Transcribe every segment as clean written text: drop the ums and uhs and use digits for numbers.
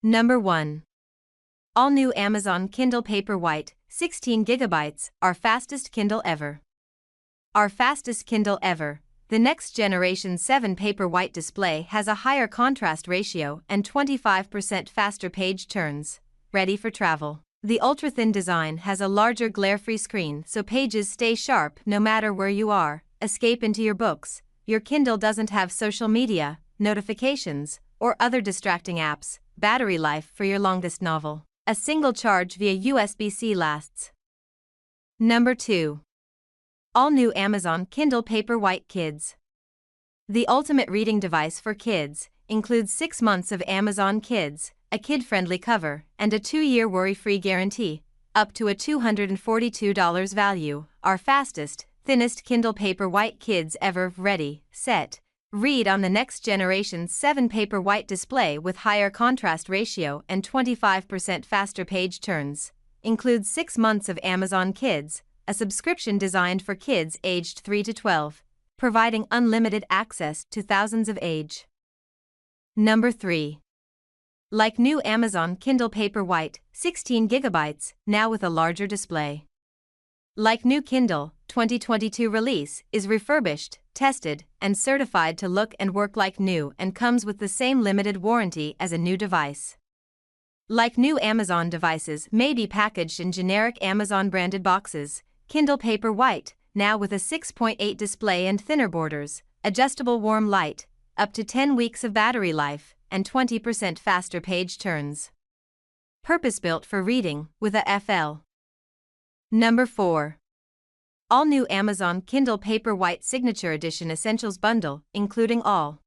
Number 1. All new Amazon Kindle Paperwhite, 16 gigabytes, our fastest Kindle ever. Our fastest Kindle ever. The next generation 7 Paperwhite display has a higher contrast ratio and 25% faster page turns. Ready for travel. The ultra-thin design has a larger glare-free screen so pages stay sharp no matter where you are. Escape into your books. Your Kindle doesn't have social media, notifications, or other distracting apps. Battery life for your longest novel. A single charge via USB-C lasts. Number 2. All new Amazon Kindle Paperwhite Kids. The ultimate reading device for kids includes 6 months of Amazon Kids, a kid-friendly cover, and a 2-year worry-free guarantee, up to a $242 value. Our fastest, thinnest Kindle Paperwhite Kids ever. Ready, set, read on the next generation 7 Paperwhite display with higher contrast ratio and 25% faster page turns. Includes 6 months of Amazon Kids, a subscription designed for kids aged 3 to 12, providing unlimited access to thousands of age. Number 3. Like new Amazon Kindle Paperwhite, 16 gigabytes, now with a larger display. Like new Kindle, 2022 release is refurbished, tested, and certified to look and work like new and comes with the same limited warranty as a new device. Like new Amazon devices may be packaged in generic Amazon-branded boxes, Kindle Paperwhite, now with a 6.8 display and thinner borders, adjustable warm light, up to 10 weeks of battery life, and 20% faster page turns. Purpose-built for reading, with a FL. Number 4. All new Amazon Kindle Paperwhite Signature Edition Essentials Bundle, including all.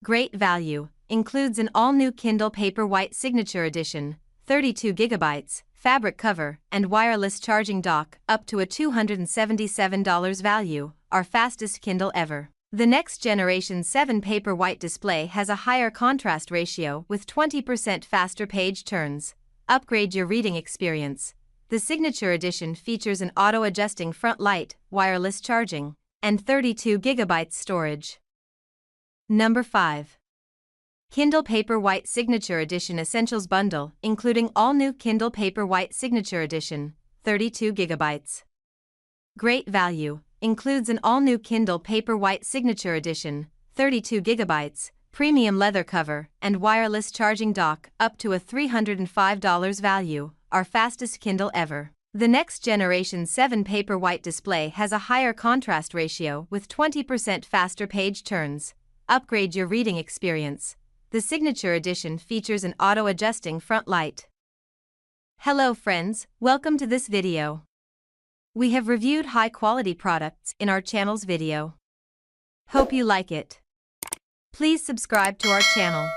Great value, includes an all-new Kindle Paperwhite Signature Edition, 32 gigabytes, fabric cover, and wireless charging dock, up to a $277 value, our fastest Kindle ever. The next generation 7 Paperwhite display has a higher contrast ratio with 20% faster page turns. Upgrade your reading experience. The Signature Edition features an auto-adjusting front light, wireless charging, and 32 gigabytes storage. Number 5. Kindle Paperwhite Signature Edition Essentials Bundle, including all new Kindle Paperwhite Signature Edition, 32 gigabytes. Great value, includes an all-new Kindle Paperwhite Signature Edition, 32 gigabytes, premium leather cover, and wireless charging dock, up to a $305 value, our fastest Kindle ever. The next generation 7 Paperwhite display has a higher contrast ratio with 20% faster page turns. Upgrade your reading experience. The Signature Edition features an auto-adjusting front light. Hello friends, welcome to this video. We have reviewed high-quality products in our channel's video. Hope you like it. Please subscribe to our channel.